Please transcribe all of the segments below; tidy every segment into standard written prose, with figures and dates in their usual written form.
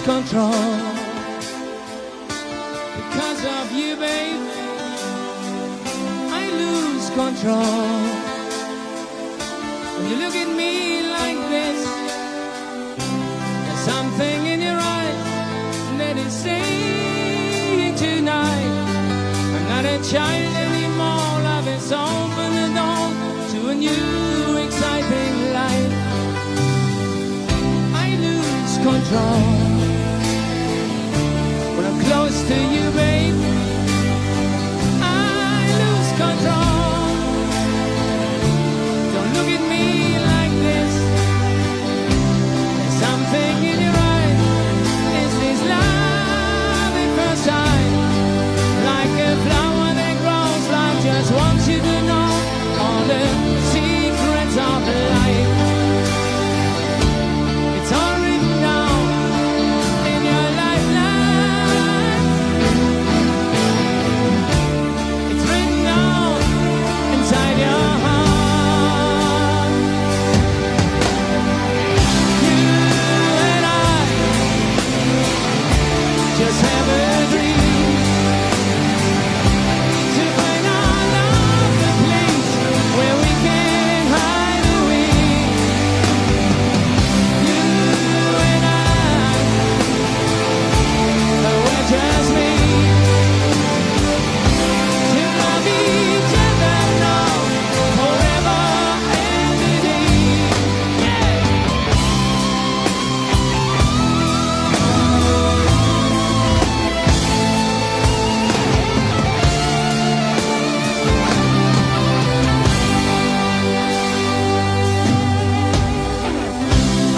control because of you, babe. I lose control when you look at me like this. There's something in your eyes that is saying tonight, I'm not a child anymore. Love has opened the door to a new exciting life. I lose control when I'm close to you, babe. I lose control. Don't look at me like this. There's something in your eyes. Is this love at first sight? Like a flower that grows, life just wants you to know all the secrets of life. It's all written down in your lifeline. It's written down inside your heart. You and I just have a dream to find our love, the place where we can hide away. You and I, we're just made to love each other now, forever and a day. Yeah.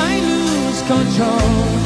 I lose control